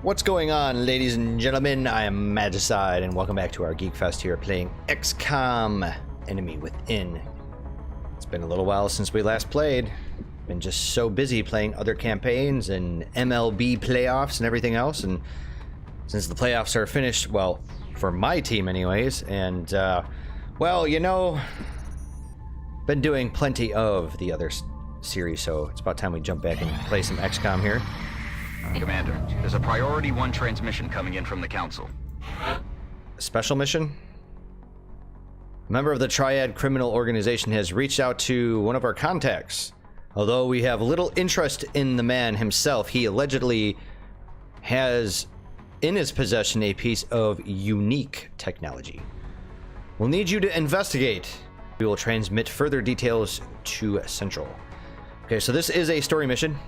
What's going on, ladies and gentlemen? I am Magicide, and welcome back to our Geek Fest here playing XCOM Enemy Within. It's been a little while since we last played. Been just so busy playing other campaigns and MLB playoffs and everything else, and since the playoffs are finished, well, for my team anyways, and well, you know, been doing plenty of the other series, so it's about time we jump back and play some XCOM here. Commander, there's a Priority 1 transmission coming in from the Council. Special mission? A member of the Triad criminal organization has reached out to one of our contacts. Although we have little interest in the man himself, he allegedly has in his possession a piece of unique technology. We'll need you to investigate. We will transmit further details to Central. Okay, so this is a story mission.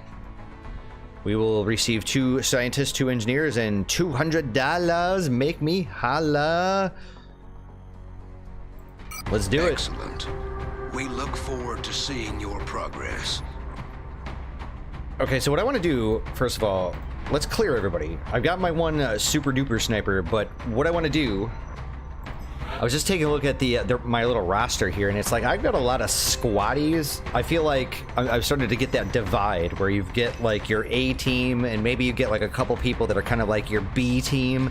We will receive 2 scientists, 2 engineers, and $200. Make me holla. Let's do it. Excellent. We look forward to seeing your progress. Okay, so what I want to do, first of all, let's clear everybody. I've got my one super duper sniper, but what I want to do, I was just taking a look at my little roster here, and it's like I've got a lot of squaddies. I feel like I've started to get that divide where you get like your A team, and maybe you get like a couple people that are kind of like your B team,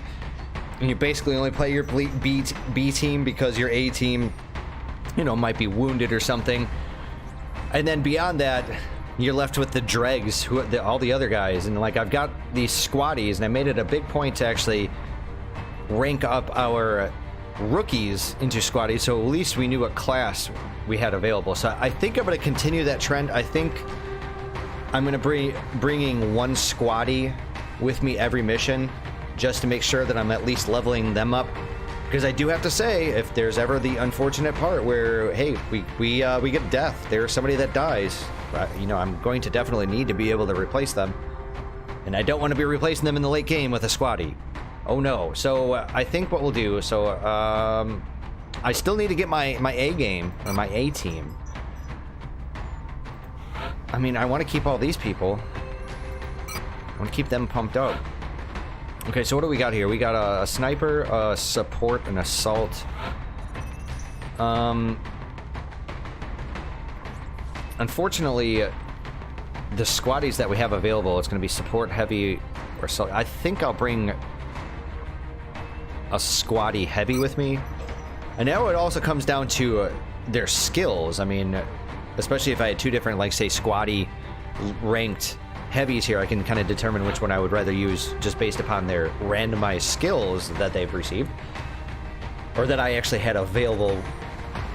and you basically only play your B team because your A team, you know, might be wounded or something. And then beyond that, you're left with the dregs, all the other guys. And like I've got these squaddies, and I made it a big point to actually rank up our rookies into squaddies, so at least we knew what class we had available. So I think I'm going to continue that trend. I think I'm going to bringing one squaddie with me every mission, just to make sure that I'm at least leveling them up. Because I do have to say, if there's ever the unfortunate part where, hey, we get death, there's somebody that dies, you know, I'm going to definitely need to be able to replace them, and I don't want to be replacing them in the late game with a squaddie. Oh no. So I think what we'll do, so I still need to get my A game, or my A team. I mean, I want to keep all these people. I want to keep them pumped up. Okay, so what do we got here? We got a sniper, a support, an assault. Unfortunately, the squaddies that we have available, it's going to be support, heavy, or assault. I think I'll bring a squaddie heavy with me. And now it also comes down to their skills. I mean, especially if I had 2 different, like, say, squaddie ranked heavies here, I can kind of determine which one I would rather use just based upon their randomized skills that they've received, or that I actually had available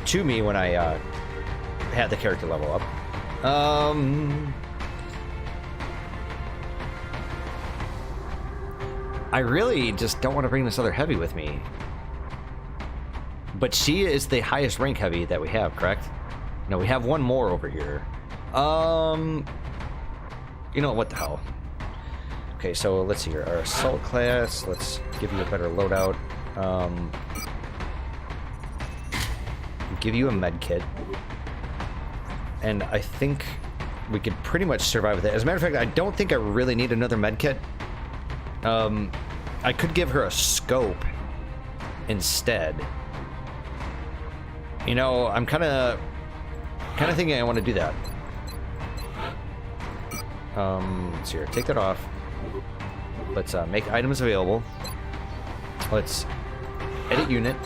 to me when I had the character level up. I really just don't want to bring this other heavy with me. But she is the highest rank heavy that we have, correct? No, we have one more over here. You know, what the hell? Okay, so let's see here. Our assault class, let's give you a better loadout. Give you a med kit. And I think we could pretty much survive with it. As a matter of fact, I don't think I really need another med kit. I could give her a scope instead. You know, I'm kind of thinking I want to do that. Let's see here. Take that off. Let's make items available. Let's edit unit.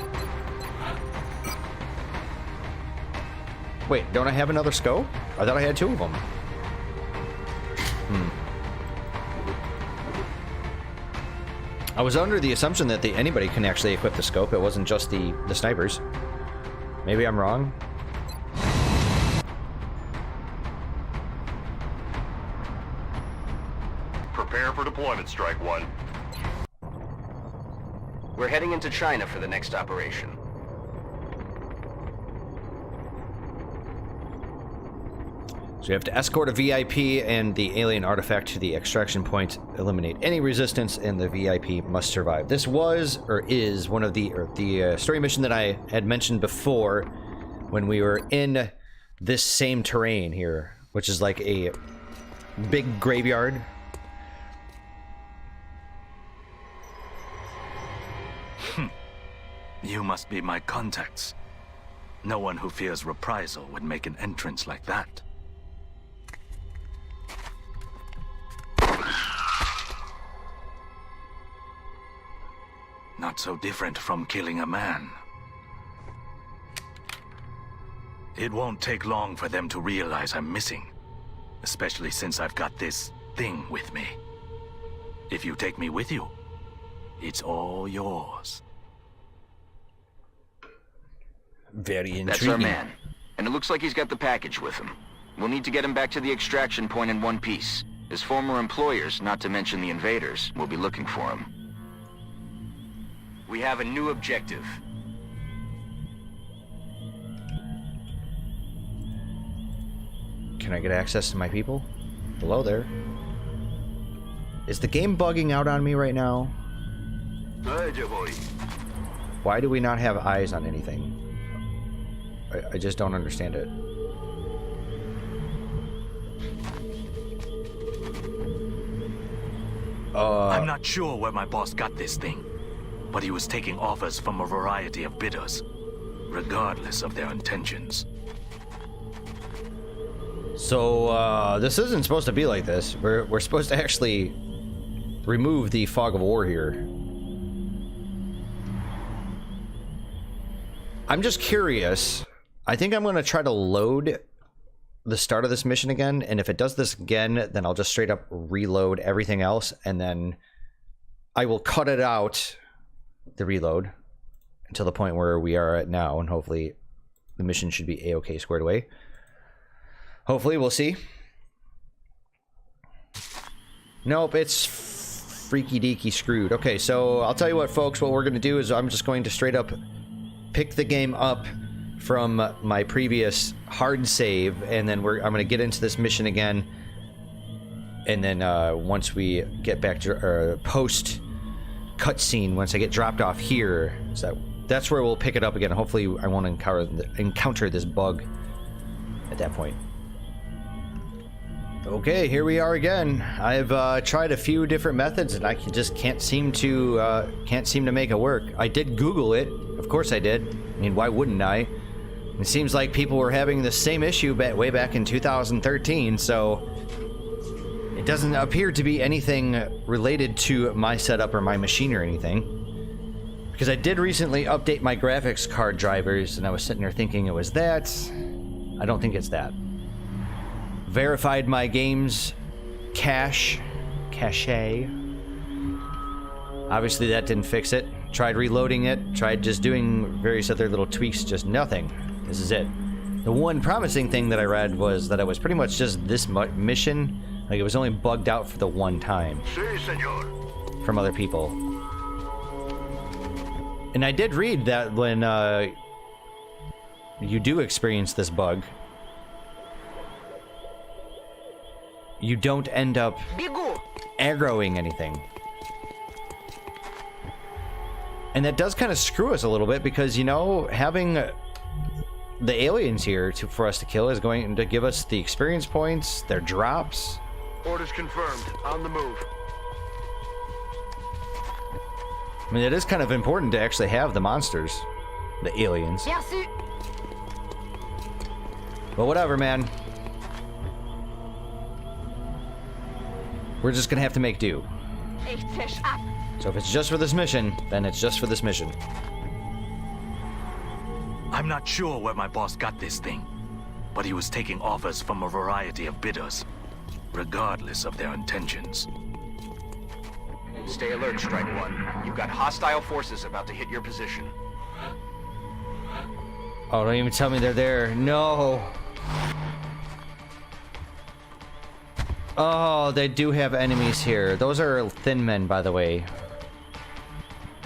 Wait, don't I have another scope? I thought I had 2 of them. I was under the assumption that anybody can actually equip the scope. It wasn't just the snipers. Maybe I'm wrong. Prepare for deployment, Strike One. We're heading into China for the next operation. So you have to escort a VIP and the alien artifact to the extraction point, eliminate any resistance, and the VIP must survive. This was, or is, one of the story mission that I had mentioned before when we were in this same terrain here, which is like a big graveyard. You must be my contacts. No one who fears reprisal would make an entrance like that. Not so different from killing a man. It won't take long for them to realize I'm missing. Especially since I've got this thing with me. If you take me with you, it's all yours. Very intriguing. That's our man. And it looks like he's got the package with him. We'll need to get him back to the extraction point in one piece. His former employers, not to mention the invaders, will be looking for him. We have a new objective. Can I get access to my people? Hello there. Is the game bugging out on me right now? Why do we not have eyes on anything? I just don't understand it. I'm not sure where my boss got this thing, but he was taking offers from a variety of bidders, regardless of their intentions. So, this isn't supposed to be like this. We're supposed to actually remove the fog of war here. I'm just curious. I think I'm going to try to load the start of this mission again, and if it does this again, then I'll just straight up reload everything else, and then I will cut it out, the reload, until the point where we are at now, and hopefully the mission should be A-okay squared away. Hopefully, we'll see. Nope, it's freaky deaky screwed. Okay, so I'll tell you what, folks, what we're going to do is I'm just going to straight up pick the game up from my previous hard save, and then I'm going to get into this mission again, and then once we get back to post cutscene, once I get dropped off here, so that's where we'll pick it up again. Hopefully I won't encounter this bug at that point. Okay, here we are again. I've tried a few different methods, and I just can't seem to make it work. I did Google it, of course I did. I mean, why wouldn't I? It seems like people were having the same issue way back in 2013, so it doesn't appear to be anything related to my setup or my machine or anything. Because I did recently update my graphics card drivers, and I was sitting there thinking it was that. I don't think it's that. Verified my game's cache. Obviously that didn't fix it. Tried reloading it, tried just doing various other little tweaks, just nothing. This is it. The one promising thing that I read was that it was pretty much just this mission. Like, it was only bugged out for the one time. Si, senor. From other people. And I did read that when you do experience this bug, you don't end up aggroing anything. And that does kind of screw us a little bit, because, you know, having the aliens here for us to kill is going to give us the experience points, their drops. Orders confirmed. On the move. I mean, it is kind of important to actually have the monsters, the aliens. Merci. But whatever, man. We're just gonna have to make do. So if it's just for this mission, then it's just for this mission. I'm not sure where my boss got this thing, but he was taking offers from a variety of bidders, regardless of their intentions. Stay alert, Strike One. You've got hostile forces about to hit your position. Oh, don't even tell me they're there. No. Oh, they do have enemies here. Those are thin men, by the way.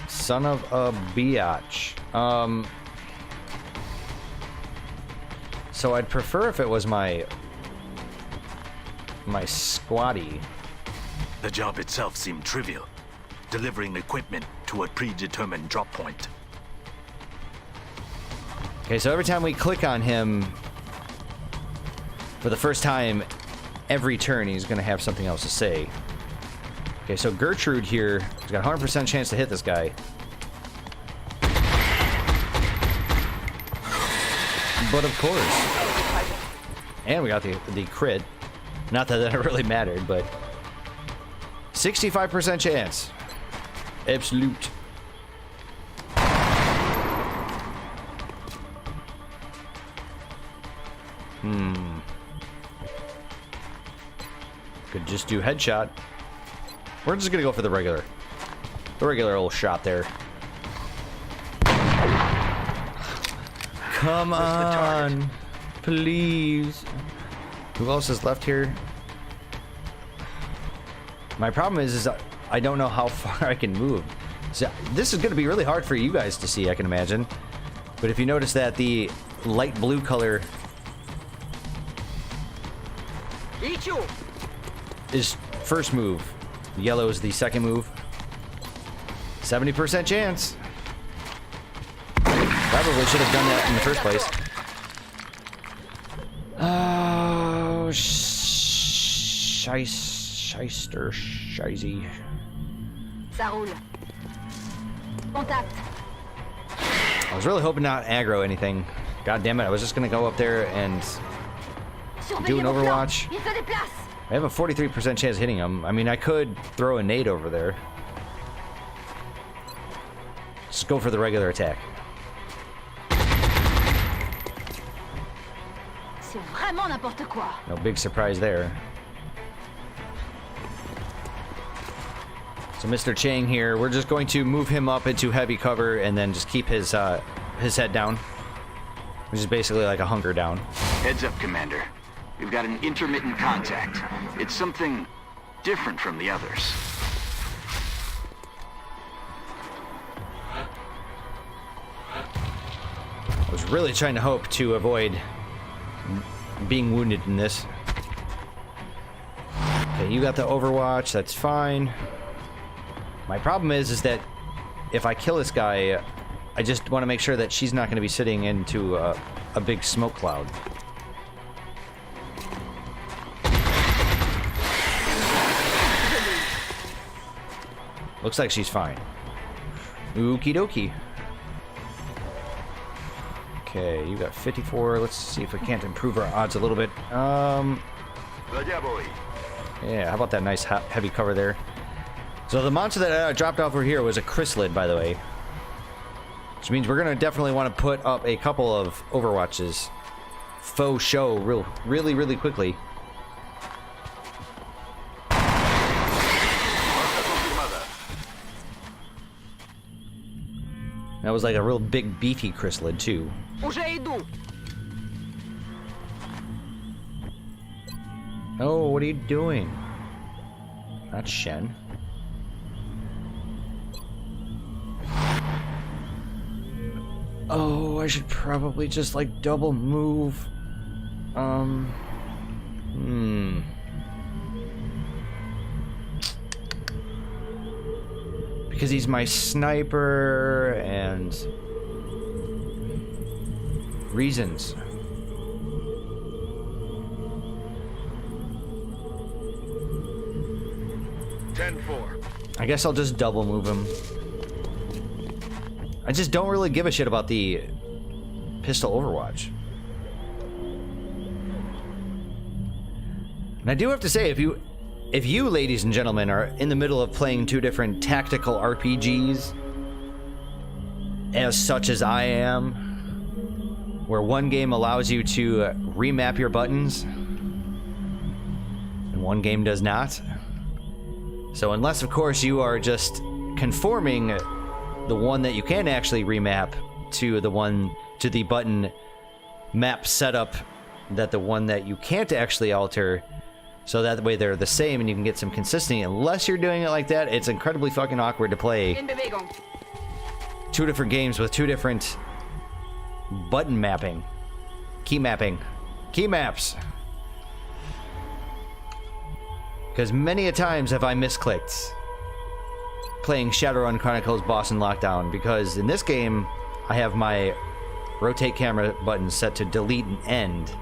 Son of a biatch. So I'd prefer if it was my squatty. The job itself seemed trivial, delivering equipment to a predetermined drop point. Okay, so every time we click on him for the first time, every turn he's going to have something else to say. Okay, so Gertrude here has got a 100% chance to hit this guy. but of course. And we got the crit. Not that that really mattered, but 65% chance. Absolute. Could just do headshot. We're just gonna go for the regular old shot there. Come on, please. Who else is left here? My problem is I don't know how far I can move. So this is gonna be really hard for you guys to see, I can imagine. But if you notice that the light blue color is first move, yellow is the second move. 70% chance. Probably should have done that in the first place. Oh, shyster, shizy. Ça roule. Contact. I was really hoping not aggro anything. God damn it, I was just gonna go up there and do an Overwatch. Il se déplace. I have a 43% chance hitting him. I mean, I could throw a nade over there. Just go for the regular attack. C'est vraiment n'importe quoi. No big surprise there. So Mr. Chang here, we're just going to move him up into heavy cover and then just keep his head down. Which is basically like a hunker down. Heads up, Commander. We've got an intermittent contact. It's something different from the others. I was really trying to hope to avoid being wounded in this. Okay, you got the Overwatch, that's fine. My problem is that if I kill this guy, I just want to make sure that she's not going to be sitting into a big smoke cloud. Looks like she's fine. Okie dokie. Okay, you got 54. Let's see if we can't improve our odds a little bit. Yeah, how about that nice heavy cover there? So the monster that I dropped off over here was a chrysalid, by the way. Which means we're gonna definitely want to put up a couple of Overwatches. Faux show really quickly. That was like a real big beefy chrysalid too. Oh, what are you doing? Not Shen. Oh, I should probably just like double move. Because he's my sniper and reasons. I guess I'll just double move him. I just don't really give a shit about the pistol Overwatch. And I do have to say, if you, ladies and gentlemen, are in the middle of playing two different tactical RPGs, as such as I am, where one game allows you to remap your buttons, and one game does not. So unless, of course, you are just conforming the one that you can actually remap to the button map setup that the one that you can't actually alter, so that way they're the same and you can get some consistency. Unless you're doing it like that, it's incredibly fucking awkward to play two different games with two different button mapping, key maps. Because many a times have I misclicked playing Shadowrun Chronicles Boss in Lockdown, because in this game I have my rotate camera button set to delete and end.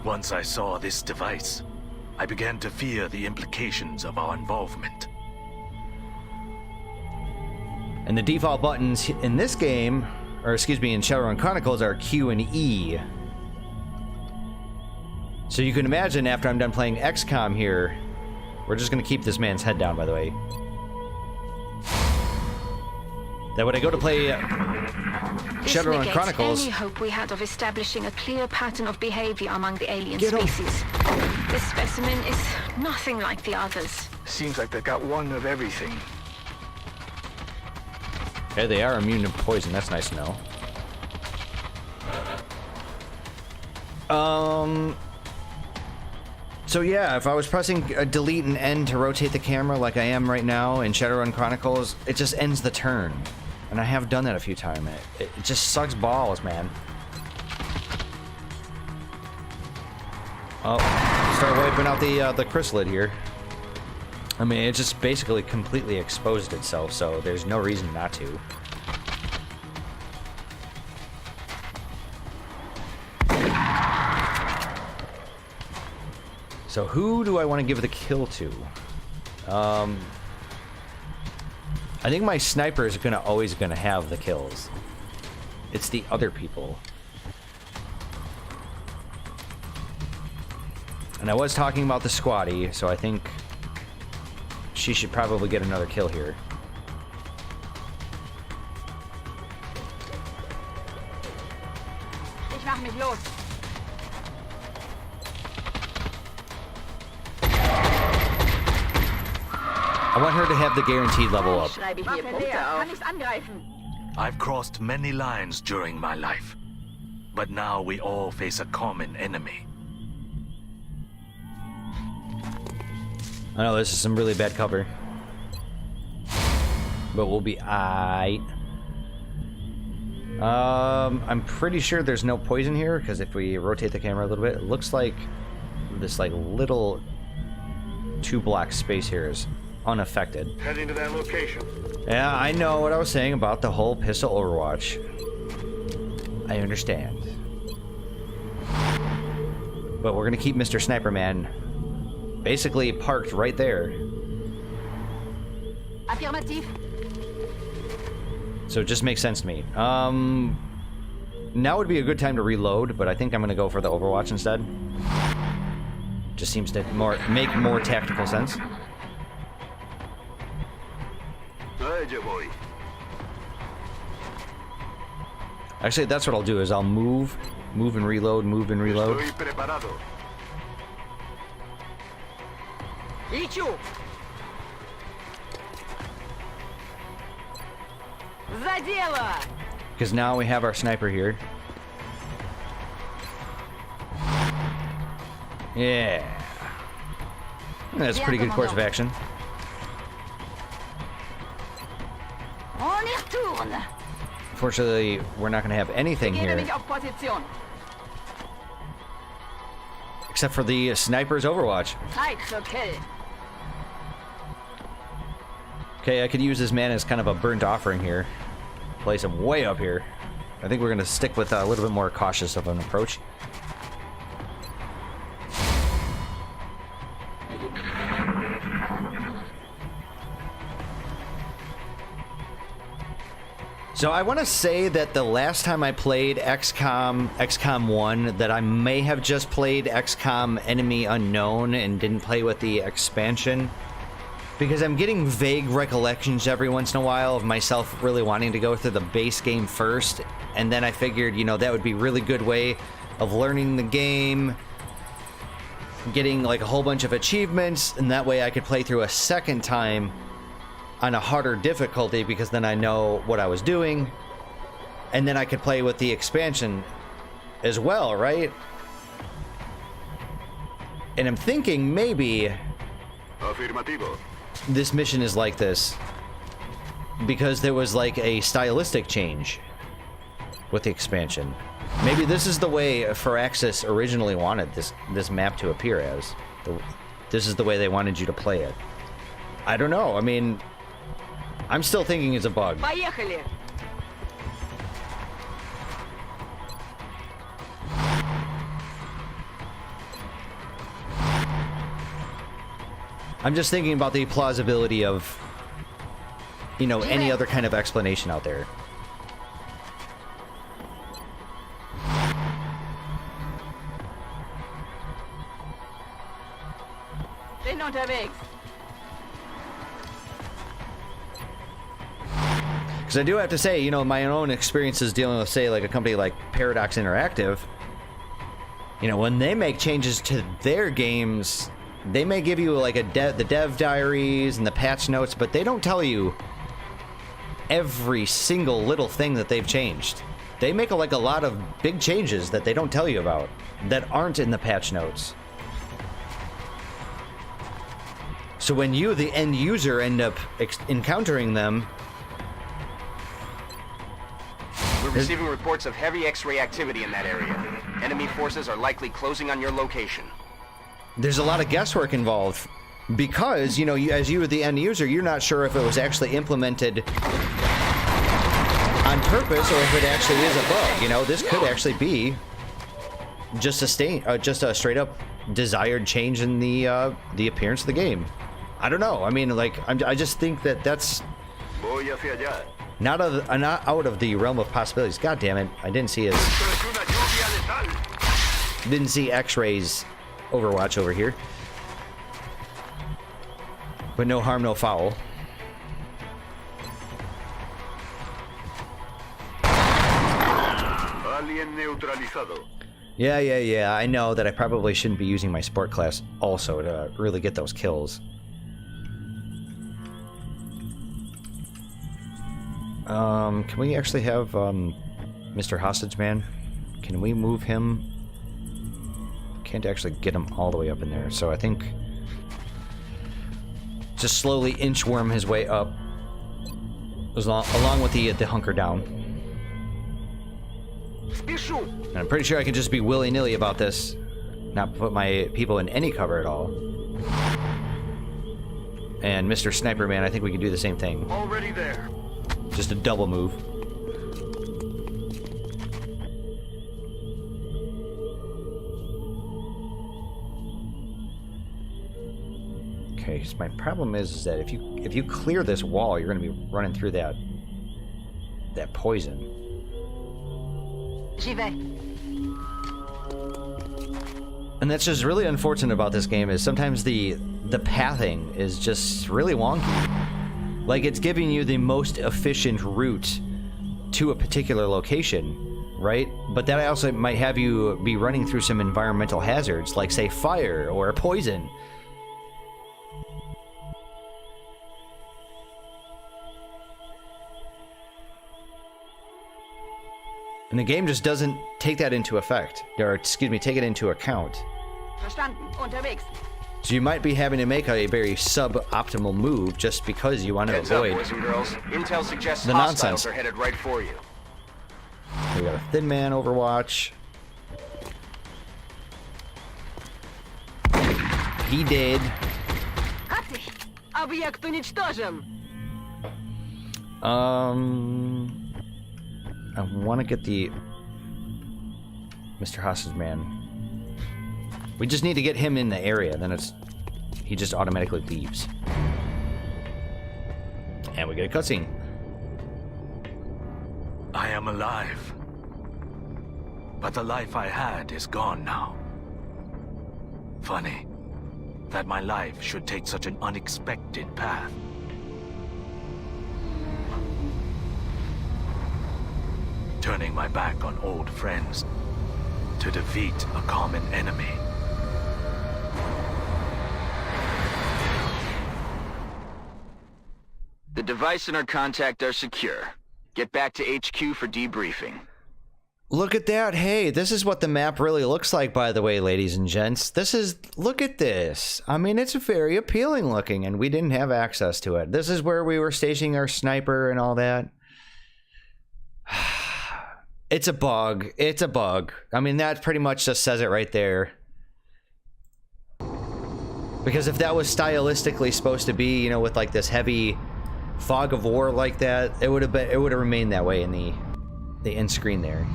Once I saw this device, I began to fear the implications of our involvement. And the default buttons in this game or excuse me, in Shadowrun Chronicles are Q and E. So you can imagine after I'm done playing XCOM here, we're just gonna keep this man's head down, by the way. That when I go to play Shadowrun Chronicles... any hope we had of establishing a clear pattern of behavior among the alien Get 'em. species. This specimen is nothing like the others. Seems like they've got one of everything. Okay, they are immune to poison. That's nice to know. So yeah, if I was pressing delete and N to rotate the camera like I am right now in Shadowrun Chronicles, it just ends the turn. And I have done that a few times. It just sucks balls, man. Oh, start wiping out the chrysalid here. I mean, it just basically completely exposed itself, so there's no reason not to. So who do I want to give the kill to? I think my sniper is always gonna have the kills. It's the other people. And I was talking about the squatty, so I think she should probably get another kill here. Ich mach mich los. I want her to have the guaranteed level up. Schreibe ich hier Punkte auf. Kann ich's angreifen? I've crossed many lines during my life, but now we all face a common enemy. I know this is some really bad cover, but we'll be aight. I'm pretty sure there's no poison here, because if we rotate the camera a little bit, it looks like this little 2-block space here is unaffected. Heading to that location. Yeah, I know what I was saying about the whole pistol Overwatch. I understand. But we're gonna keep Mr. Sniper Man basically parked right there. Affirmativ. So it just makes sense to me. Now would be a good time to reload, but I think I'm gonna go for the Overwatch instead. Just seems to make more tactical sense. Actually, that's what I'll do, is I'll move and reload, move and reload. Estoy preparado. Ichu. За дело! Because now we have our sniper here. Yeah. That's a pretty good course of action. On y retourne. Unfortunately, we're not going to have anything Begebe here mich auf Position. except for the sniper's Overwatch. Zeit zur Kill. Okay, I could use this man as kind of a burnt offering here. Place him way up here. I think we're going to stick with a little bit more cautious of an approach. So I want to say that the last time I played XCOM 1, that I may have just played XCOM Enemy Unknown and didn't play with the expansion. Because I'm getting vague recollections every once in a while of myself really wanting to go through the base game first. And then I figured, you know, that would be a really good way of learning the game, getting like a whole bunch of achievements, and that way I could play through a second time on a harder difficulty, because then I know what I was doing, and then I could play with the expansion as well, right? And I'm thinking maybe Afirmativo. this mission is like this because there was like a stylistic change with the expansion. Maybe this is the way Firaxis originally wanted this map to appear as. This is the way they wanted you to play it. I don't know. I mean, I'm still thinking it's a bug. Поехали! I'm just thinking about the plausibility of, you know, any other kind of explanation out there. unterwegs. Because I do have to say, you know, my own experiences dealing with, say, like a company like Paradox Interactive, you know, when they make changes to their games, they may give you like the dev diaries and the patch notes, but they don't tell you every single little thing that they've changed. They make a lot of big changes that they don't tell you about, that aren't in the patch notes. So when you, the end user, end up encountering them... We're receiving reports of heavy X-ray activity in that area. Enemy forces are likely closing on your location. There's a lot of guesswork involved because, you know, as you, the end user, you're not sure if it was actually implemented on purpose or if it actually is a bug. You know, this could actually be just a straight up desired change in the appearance of the game. I don't know. I mean, like, I just think that that's not out of the realm of possibilities. God damn it! I didn't see X-rays Overwatch over here. But no harm, no foul. Alien neutralizado. Yeah. I know that I probably shouldn't be using my sport class also to really get those kills. Can we actually have Mr. Hostage Man? Can we move him? Can't actually get him all the way up in there, so I think just slowly inchworm his way up, along with the hunker down. And I'm pretty sure I can just be willy-nilly about this, not put my people in any cover at all. And Mr. Sniper Man, I think we can do the same thing. Already there. Just a double move. Okay, so my problem is that if you clear this wall, you're going to be running through that poison. J'y vais. And that's just really unfortunate about this game, is sometimes the pathing is just really wonky. Like, it's giving you the most efficient route to a particular location, right? But that also might have you be running through some environmental hazards, like, say, fire or poison. And the game just doesn't take that into effect, or excuse me, take it into account. Verstanden. Unterwegs. So you might be having to make a very suboptimal move just because you want to Heads up, avoid boys and girls. Intel suggests the hostiles nonsense. are headed right for you. We got a Thin Man Overwatch. He did. Hat dich. Объект уничтожен. I want to get the Mr. Hostage Man. We just need to get him in the area, then he just automatically leaves. And we get a cutscene. I am alive. But the life I had is gone now. Funny that my life should take such an unexpected path. Turning my back on old friends to defeat a common enemy. The device and our contact are secure. Get back to HQ for debriefing. Look at that. Hey, this is what the map really looks like, by the way, ladies and gents. Look at this. I mean, it's very appealing looking, and we didn't have access to it. This is where we were stationing our sniper and all that. It's a bug. It's a bug. I mean, that pretty much just says it right there. Because if that was stylistically supposed to be, you know, with like this heavy fog of war like that, it would have remained that way in the end screen there.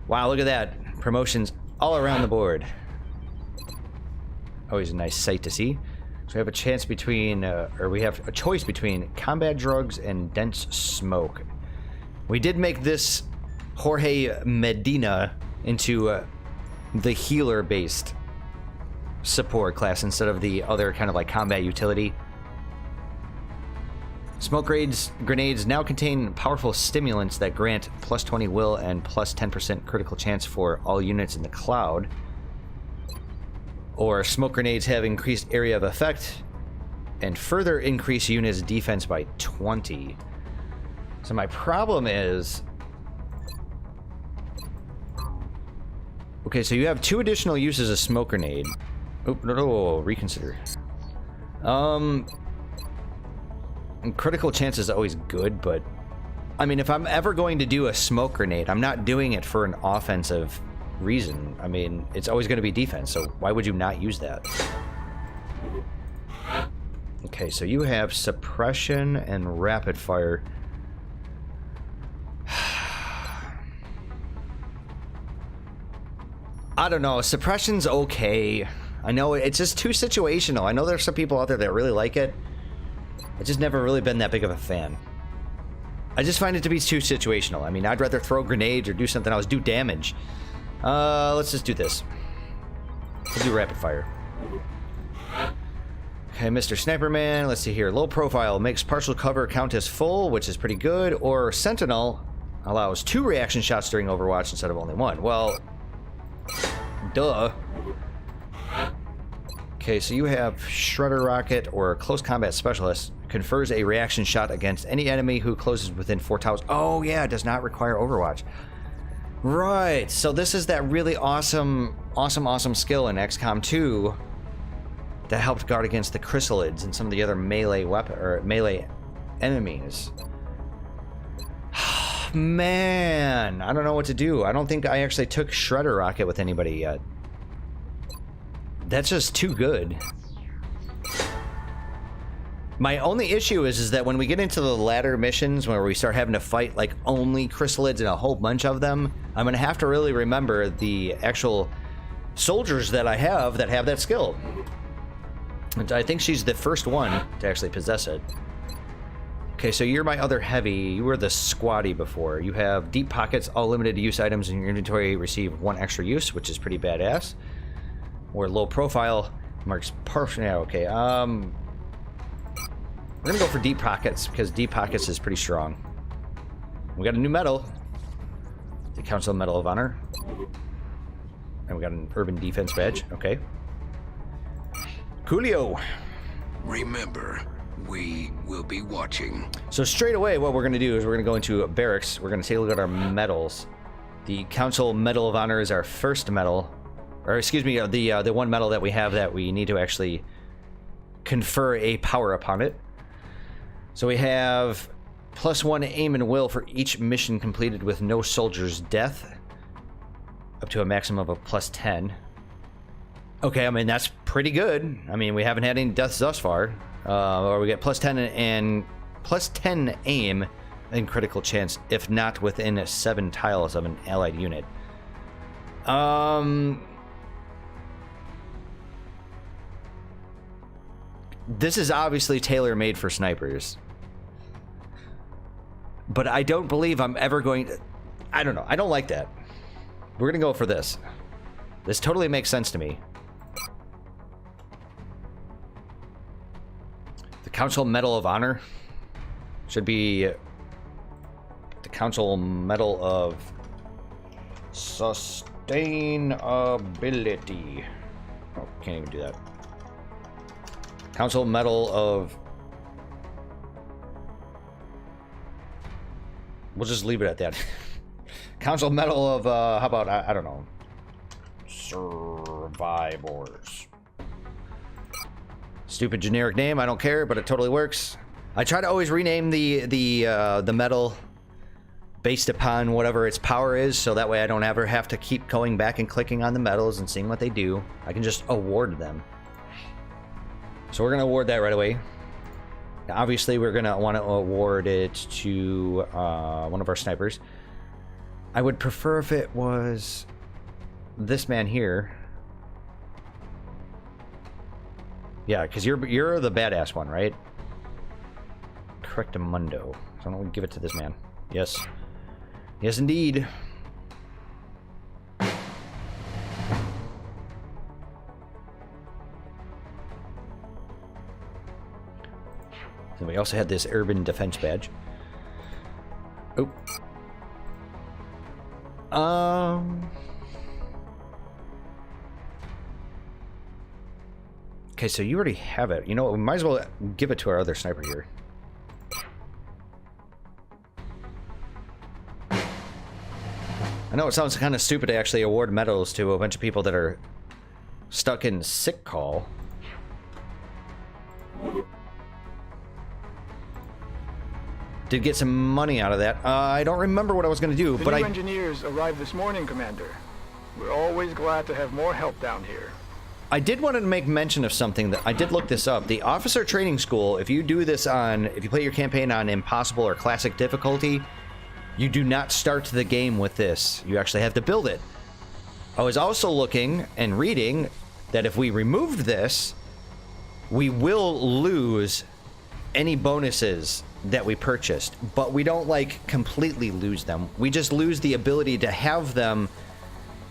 Wow, look at that. Promotions all around the board. Always a nice sight to see. So we have a chance between, we have a choice between combat drugs and dense smoke. We did make this Jorge Medina into the healer-based support class instead of the other kind of like combat utility. Smoke grenades now contain powerful stimulants that grant plus 20 will and plus 10% critical chance for all units in the cloud. Or smoke grenades have increased area of effect and further increase units' defense by 20. So my problem is... Okay, so you have 2 additional uses of smoke grenade. Oh, no, reconsider. Critical chance is always good, but... I mean, if I'm ever going to do a smoke grenade, I'm not doing it for an offensive reason. I mean, it's always going to be defense, so why would you not use that? Okay, so you have suppression and rapid fire. I don't know. Suppression's okay. I know it's just too situational. I know there's some people out there that really like it. I've just never really been that big of a fan. I just find it to be too situational. I mean, I'd rather throw grenades or do something else, do damage. Let's just do this. We'll do rapid fire. Okay, Mr. Sniper Man, let's see here. Low profile makes partial cover count as full, which is pretty good. Or Sentinel allows 2 reaction shots during Overwatch instead of only 1. Well, duh. Okay, so you have Shredder Rocket or Close Combat Specialist. Confers a reaction shot against any enemy who closes within 4 tiles. Oh, yeah, it does not require Overwatch. Right, so this is that really awesome skill in XCOM 2 that helped guard against the chrysalids and some of the other melee weapon or melee enemies. Man, I don't know what to do. I don't think I actually took Shredder Rocket with anybody yet. That's just too good. My only issue is that when we get into the latter missions where we start having to fight like only chrysalids and a whole bunch of them, I'm gonna have to really remember the actual soldiers that I have that skill. And I think she's the first one to actually possess it. Okay, so you're my other heavy. You were the squatty before. You have deep pockets. All limited use items in your inventory receive 1 extra use, which is pretty badass. Or low profile marks partial. Yeah, okay. We're gonna go for deep pockets because deep pockets is pretty strong. We got a new medal, the Council Medal of Honor, and we got an Urban Defense badge. Okay. Coolio. Remember, we will be watching. So straight away, what we're gonna do is we're gonna go into barracks. We're gonna take a look at our medals. The Council Medal of Honor is our first medal, or excuse me, the one medal that we have that we need to actually confer a power upon it. So we have +1 aim and will for each mission completed with no soldier's death, up to a maximum of +10. Okay, I mean that's pretty good. I mean we haven't had any deaths thus far. Or we get +10 and +10 aim and critical chance if not within 7 tiles of an allied unit. This is obviously tailor-made for snipers. But I don't believe I'm ever going to... I don't know. I don't like that. We're going to go for this. This totally makes sense to me. The Council Medal of Honor should be the Council Medal of Sustainability. Oh, can't even do that. Council Medal of... We'll just leave it at that. Council Medal of, how about, I don't know. Survivors. Stupid generic name, I don't care, but it totally works. I try to always rename the medal based upon whatever its power is, so that way I don't ever have to keep going back and clicking on the medals and seeing what they do. I can just award them. So we're going to award that right away. Now, obviously, we're going to want to award it to one of our snipers. I would prefer if it was this man here. Yeah, because you're the badass one, right? Correctamundo. So I'm going to give it to this man. Yes. Yes, indeed. And we also had this urban defense badge. Oh. Okay, so you already have it. You know what? We might as well give it to our other sniper here. I know it sounds kind of stupid to actually award medals to a bunch of people that are stuck in sick call. Did get some money out of that. I don't remember what I was going to do, The but new engineers arrived this morning, Commander. We're always glad to have more help down here. I did want to make mention of something that I did look this up. The officer training school, if you do this on, if you play your campaign on impossible or classic difficulty, you do not start the game with this. You actually have to build it. I was also looking and reading that if we removed this, we will lose any bonuses that we purchased, but we don't like completely lose them. We just lose the ability to have them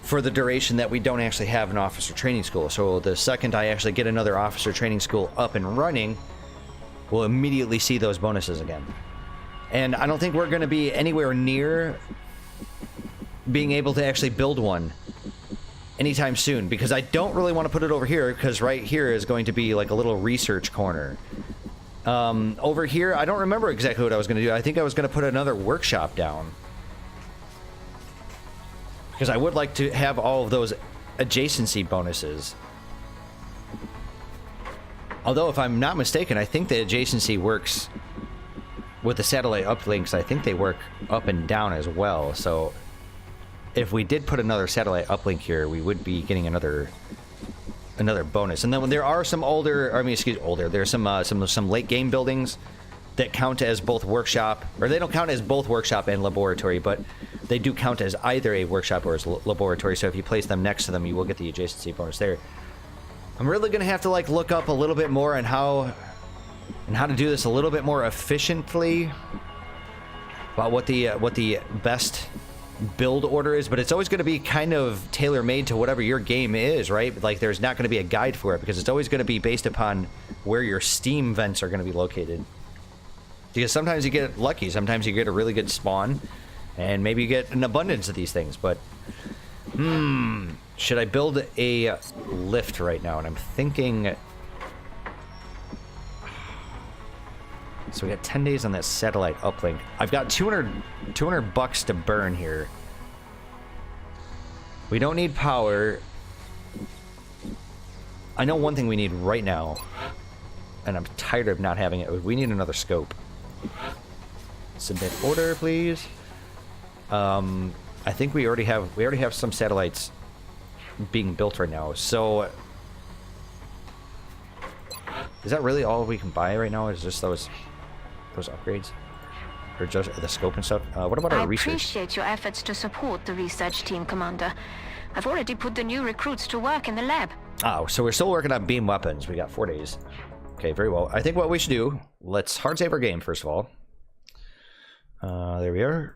for the duration that we don't actually have an officer training school. So the second I actually get another officer training school up and running, we'll immediately see those bonuses again. And I don't think we're going to be anywhere near being able to actually build one anytime soon, because I don't really want to put it over here, because right here is going to be like a little research corner. Over here, I don't remember exactly what I was going to do. I think I was going to put another workshop down, because I would like to have all of those adjacency bonuses. Although, if I'm not mistaken, I think the adjacency works with the satellite uplinks. I think they work up and down as well. So if we did put another satellite uplink here, we would be getting another bonus. And then when there are some there's some late game buildings that count as both workshop, or they don't count as both workshop and laboratory, but they do count as either a workshop or as laboratory. So if you place them next to them, you will get the adjacency bonus there. I'm really gonna have to like look up a little bit more on how to do this a little bit more efficiently, about what the best build order is, but it's always going to be kind of tailor-made to whatever your game is, right? Like, there's not going to be a guide for it, because it's always going to be based upon where your steam vents are going to be located. Because sometimes you get lucky, sometimes you get a really good spawn, and maybe you get an abundance of these things. But should I build a lift right now? And I'm thinking, so we got 10 days on that satellite uplink. I've got 200 bucks to burn here. We don't need power. I know one thing we need right now, and I'm tired of not having it. We need another scope. Submit order, please. I think we already have some satellites being built right now. So is that really all we can buy right now? Is just those upgrades, or just the scope and stuff? What about our research? I appreciate your efforts to support the research team, Commander. I've already put the new recruits to work in the lab. Oh, so we're still working on beam weapons. We got 4 days. Okay, very well. I think what we should do, let's hard save our game first of all. There we are.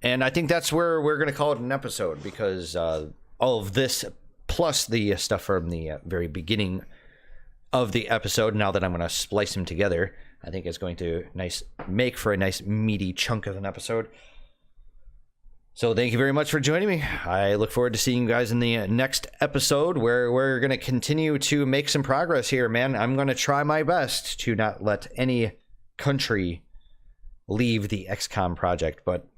And I think that's where we're going to call it an episode, because all of this, plus the stuff from the very beginning of the episode, now that I'm going to splice them together, I think it's going to make for a nice meaty chunk of an episode. So thank you very much for joining me. I look forward to seeing you guys in the next episode, where we're going to continue to make some progress here, man. I'm going to try my best to not let any country leave the XCOM project, but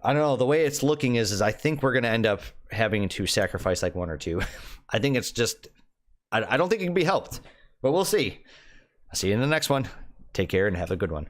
I don't know. The way it's looking is I think we're going to end up having to sacrifice like one or two. I think it's just, I don't think it can be helped, but we'll see. I'll see you in the next one. Take care and have a good one.